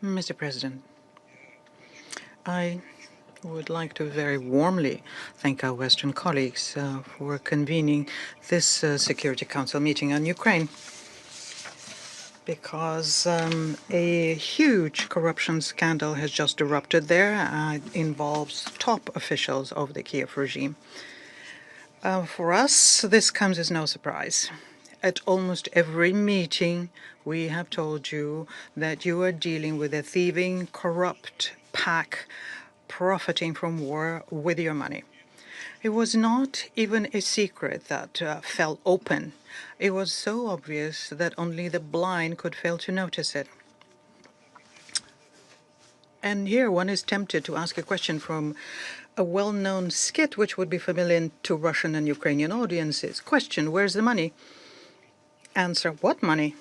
Mr. President, I would like to very warmly thank our Western colleagues for convening this Security Council meeting on Ukraine, because a huge corruption scandal has just erupted there. It involves top officials of the Kiev regime. For us, this comes as no surprise. At almost every meeting, we have told you that you are dealing with a thieving, corrupt pack profiting from war with your money. It was not even a secret that fell open. It was so obvious that only the blind could fail to notice it. And here one is tempted to ask a question from a well-known skit which would be familiar to Russian and Ukrainian audiences. Question, where's the money? Answer, what money?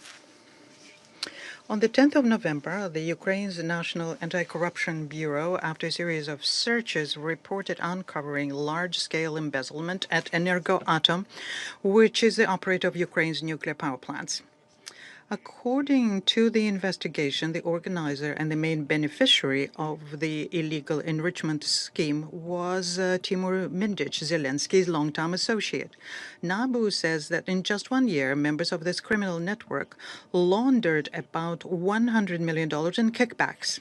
On the 10th of November, the Ukraine's National Anti-Corruption Bureau, after a series of searches, reported uncovering large-scale embezzlement at Energoatom, which is the operator of Ukraine's nuclear power plants. According to the investigation, the organizer and the main beneficiary of the illegal enrichment scheme was Timur Mindich, Zelensky's longtime associate. NABU says that in just 1 year, members of this criminal network laundered about $100 million in kickbacks.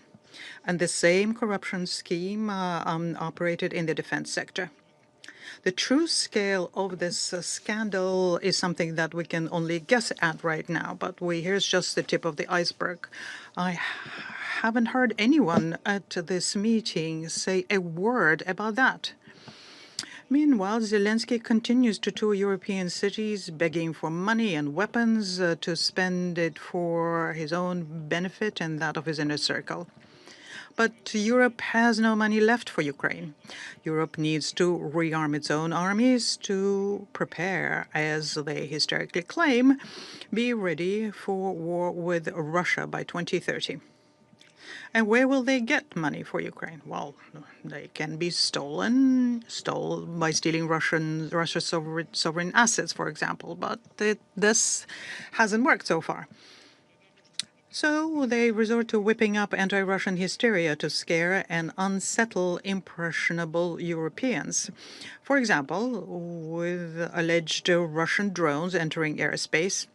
And the same corruption scheme operated in the defense sector. The true scale of this scandal is something that we can only guess at right now, but here's just the tip of the iceberg. I haven't heard anyone at this meeting say a word about that. Meanwhile, Zelensky continues to tour European cities, begging for money and weapons to spend it for his own benefit and that of his inner circle. But Europe has no money left for Ukraine. Europe needs to rearm its own armies to prepare, as they hysterically claim, be ready for war with Russia by 2030. And where will they get money for Ukraine? Well, they can be stolen by stealing Russia's sovereign assets, for example. But this hasn't worked so far. So they resort to whipping up anti-Russian hysteria to scare and unsettle impressionable Europeans. For example, with alleged Russian drones entering airspace,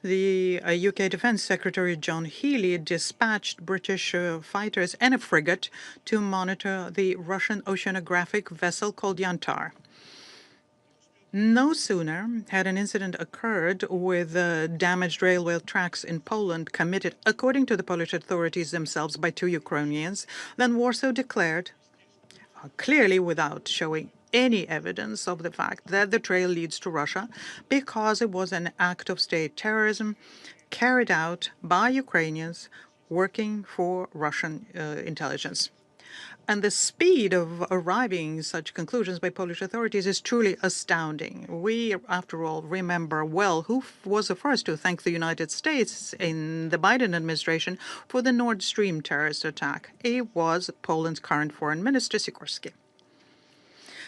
the UK Defence Secretary John Healey dispatched British fighters and a frigate to monitor the Russian oceanographic vessel called Yantar. No sooner had an incident occurred with damaged railway tracks in Poland committed, according to the Polish authorities themselves, by 2 Ukrainians, than Warsaw declared, clearly without showing any evidence of the fact that the trail leads to Russia, because it was an act of state terrorism carried out by Ukrainians working for Russian intelligence. And the speed of arriving at such conclusions by Polish authorities is truly astounding. We, after all, remember well who was the first to thank the United States in the Biden administration for the Nord Stream terrorist attack. It was Poland's current foreign minister, Sikorski.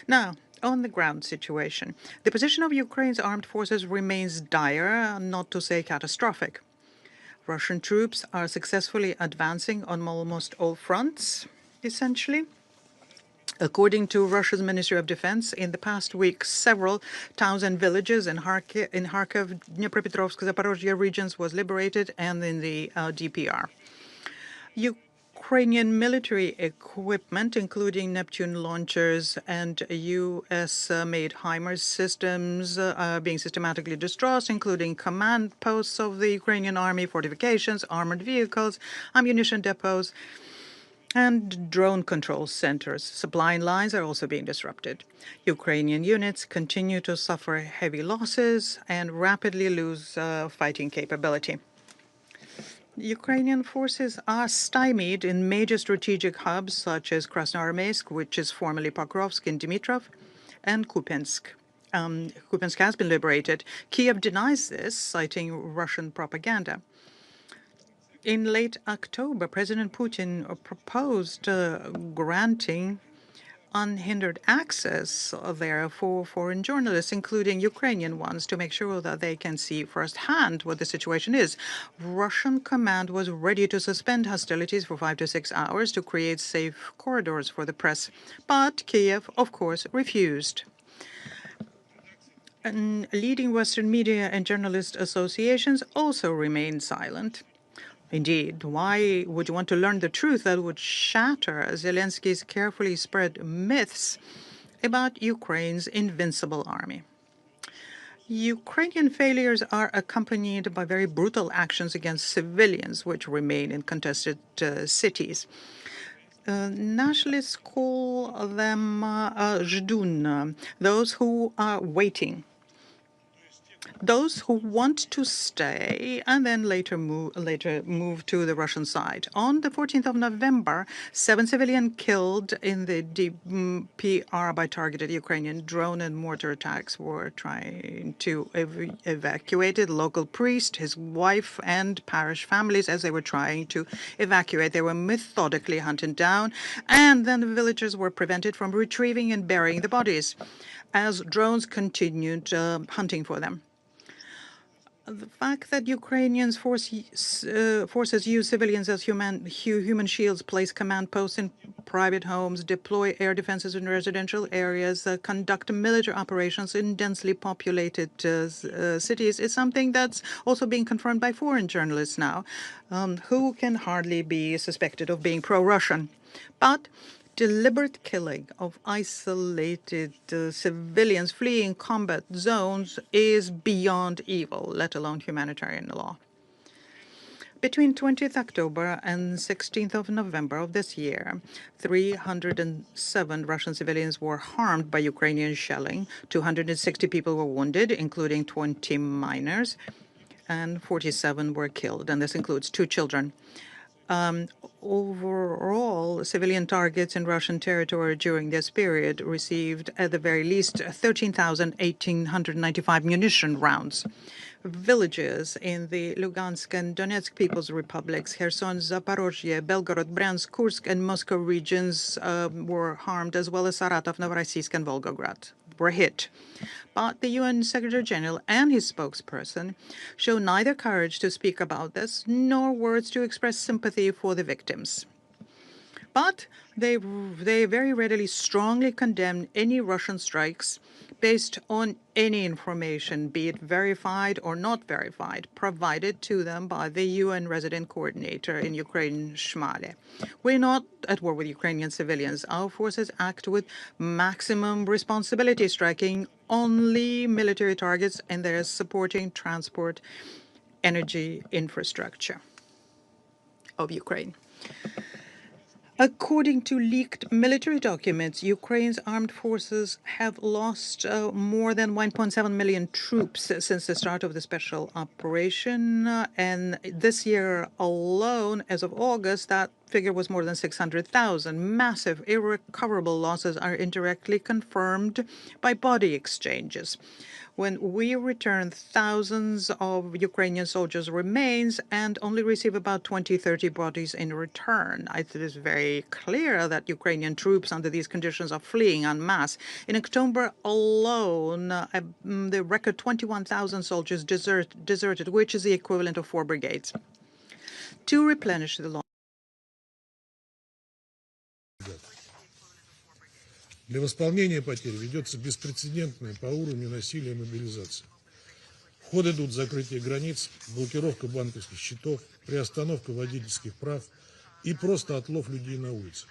Now, on the ground situation, the position of Ukraine's armed forces remains dire, not to say catastrophic. Russian troops are successfully advancing on almost all fronts, essentially. According to Russia's Ministry of Defense, in the past week, several towns and villages in Kharkiv, Dnipropetrovsk, Zaporozhye regions was liberated, and in the DPR. Ukrainian military equipment, including Neptune launchers and U.S.-made HIMARS systems, being systematically destroyed, including command posts of the Ukrainian army, fortifications, armored vehicles, ammunition depots, and drone control centers. Supply lines are also being disrupted. Ukrainian units continue to suffer heavy losses and rapidly lose fighting capability. Ukrainian forces are stymied in major strategic hubs such as Krasnoarmeysk, which is formerly Pokrovsk, in Dimitrov, and Kupiansk. Kupiansk has been liberated. Kiev denies this, citing Russian propaganda. In late October, President Putin proposed granting unhindered access there for foreign journalists, including Ukrainian ones, to make sure that they can see firsthand what the situation is. Russian command was ready to suspend hostilities for 5 to 6 hours to create safe corridors for the press, but Kiev, of course, refused. And leading Western media and journalist associations also remained silent. Indeed, why would you want to learn the truth that would shatter Zelensky's carefully spread myths about Ukraine's invincible army? Ukrainian failures are accompanied by very brutal actions against civilians, which remain in contested cities. Nationalists call them ždun, those who are waiting. Those who want to stay and then later move to the Russian side. On the 14th of November, 7 civilians killed in the DPR by targeted Ukrainian drone and mortar attacks were trying to evacuate the local priest, his wife, and parish families as they were trying to evacuate. They were methodically hunted down, and then the villagers were prevented from retrieving and burying the bodies as drones continued hunting for them. The fact that Ukrainian forces use civilians as human shields, place command posts in private homes, deploy air defenses in residential areas, conduct military operations in densely populated cities is something that's also being confirmed by foreign journalists now, who can hardly be suspected of being pro-Russian. But deliberate killing of isolated civilians fleeing combat zones is beyond evil, let alone humanitarian law. Between 20th October and 16th of November of this year, 307 Russian civilians were harmed by Ukrainian shelling. 260 people were wounded, including 20 minors, and 47 were killed, and this includes 2 children. Overall, civilian targets in Russian territory during this period received at the very least 13,195 munition rounds. Villages in the Lugansk and Donetsk People's Republics, Kherson, Zaporozhye, Belgorod, Bryansk, Kursk, and Moscow regions were harmed, as well as Saratov, Novorossiysk, and Volgograd were hit. But the UN Secretary General and his spokesperson show neither courage to speak about this nor words to express sympathy for the victims. But they very readily strongly condemn any Russian strikes based on any information, be it verified or not verified, provided to them by the UN resident coordinator in Ukraine, Shmale. We're not at war with Ukrainian civilians. Our forces act with maximum responsibility, striking only military targets, and they're supporting transport energy infrastructure of Ukraine. According to leaked military documents, Ukraine's armed forces have lost more than 1.7 million troops since the start of the special operation. And this year alone, as of August, that figure was more than 600,000. Massive, irrecoverable losses are indirectly confirmed by body exchanges. When we return thousands of Ukrainian soldiers' remains and only receive about 20-30 bodies in return. It is very clear that Ukrainian troops under these conditions are fleeing en masse. In October alone, the record 21,000 soldiers deserted, which is the equivalent of 4 brigades. To replenish the Для восполнения потерь ведется беспрецедентная по уровню насилия мобилизация. В ход идут закрытие границ, блокировка банковских счетов, приостановка водительских прав и просто отлов людей на улицах.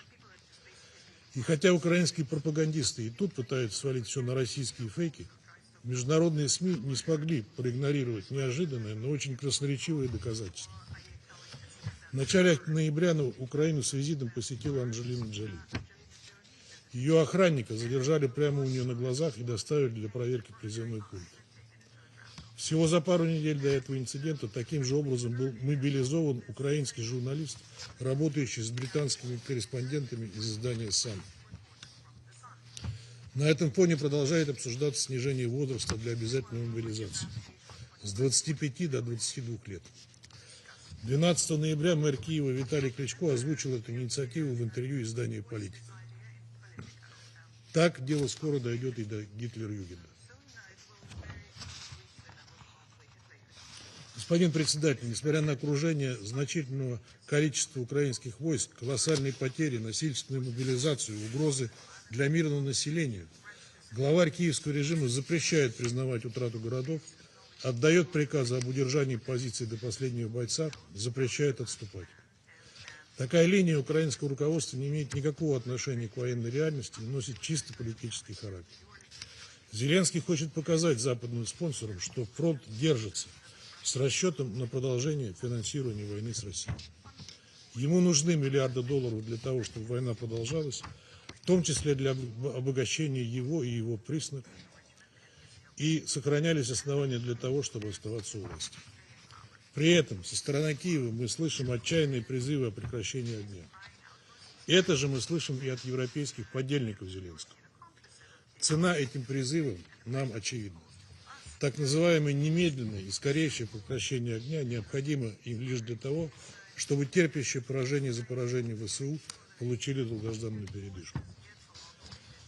И хотя украинские пропагандисты и тут пытаются свалить все на российские фейки, международные СМИ не смогли проигнорировать неожиданное, но очень красноречивые доказательства. В начале ноября Украину с визитом посетила Анджелина Джоли. Ее охранника задержали прямо у нее на глазах и доставили для проверки призывной пункт. Всего за пару недель до этого инцидента таким же образом был мобилизован украинский журналист, работающий с британскими корреспондентами из издания «Сан». На этом фоне продолжает обсуждаться снижение возраста для обязательной мобилизации с 25 до 22 лет. 12 ноября мэр Киева Виталий Кличко озвучил эту инициативу в интервью изданию «Политика». Так дело скоро дойдет и до Гитлер-Югенда. Господин председатель, несмотря на окружение значительного количества украинских войск, колоссальные потери, насильственную мобилизацию, угрозы для мирного населения, главарь киевского режима запрещает признавать утрату городов, отдает приказы об удержании позиций до последнего бойца, запрещает отступать. Такая линия украинского руководства не имеет никакого отношения к военной реальности и носит чисто политический характер. Зеленский хочет показать западным спонсорам, что фронт держится с расчетом на продолжение финансирования войны с Россией. Ему нужны миллиарды долларов для того, чтобы война продолжалась, в том числе для обогащения его и его признаков, и сохранялись основания для того, чтобы оставаться у власти. При этом со стороны Киева мы слышим отчаянные призывы о прекращении огня. Это же мы слышим и от европейских подельников Зеленского. Цена этим призывам нам очевидна. Так называемое немедленное и скорейшее прекращение огня необходимо им лишь для того, чтобы терпящие поражение за поражением ВСУ получили долгожданную передышку.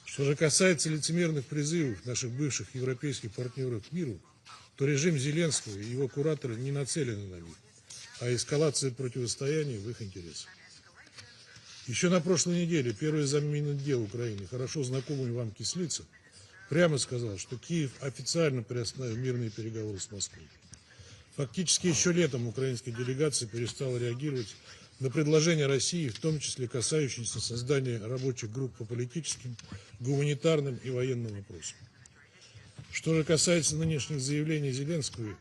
Что же касается лицемерных призывов наших бывших европейских партнеров к миру, то режим Зеленского и его кураторы не нацелены на мир, а эскалация противостояния в их интересах. Еще на прошлой неделе первый замминотдела Украины, хорошо знакомый вам Кислица, прямо сказал, что Киев официально приостановил мирные переговоры с Москвой. Фактически еще летом украинская делегация перестала реагировать на предложения России, в том числе касающиеся создания рабочих групп по политическим, гуманитарным и военным вопросам. Что же касается нынешних заявлений Зеленского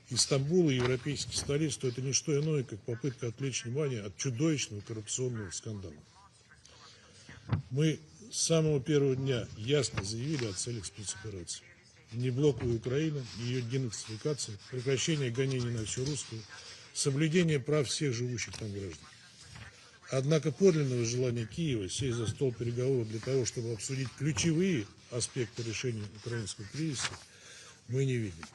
из Стамбула и европейских столиц, то это не что иное, как попытка отвлечь внимание от чудовищного коррупционного скандала. Мы с самого первого дня ясно заявили о целях спецоперации. Неблоковая Украина, ее денацификация, прекращение гонений на все русское, соблюдение прав всех живущих там граждан. Однако подлинного желания Киева сесть за стол переговоров для того, чтобы обсудить ключевые аспекты решения украинского кризиса, мы не видим.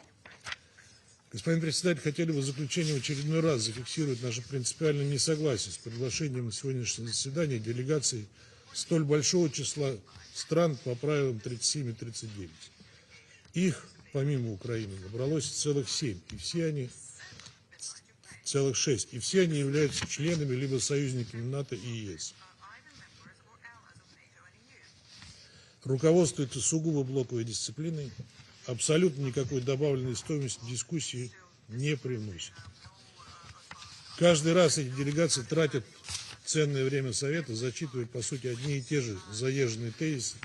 Господин председатель, хотели бы в заключение в очередной раз зафиксировать наше принципиальное несогласие с приглашением на сегодняшнее заседание делегаций столь большого числа стран по правилам 37 и 39. Их, помимо Украины, набралось целых 7, и все они целых 6, и все они являются членами либо союзниками НАТО и ЕС. Руководствуется сугубо блоковой дисциплиной, абсолютно никакой добавленной стоимости дискуссии не привносит. Каждый раз эти делегации тратят ценное время Совета, зачитывая, по сути, одни и те же заезженные тезисы,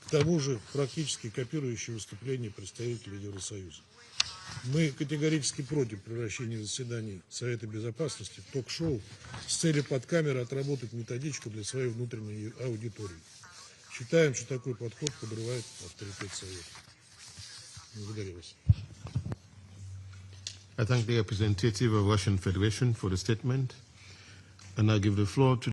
к тому же практически копирующие выступления представителей Евросоюза. Мы категорически против превращения заседаний Совета Безопасности в ток-шоу с целью под камерой отработать методичку для своей внутренней аудитории. Считаем, что такой подход подрывает авторитет Совета. Благодарю вас. I thank the representative of Russian Federation for the statement, and I give the floor to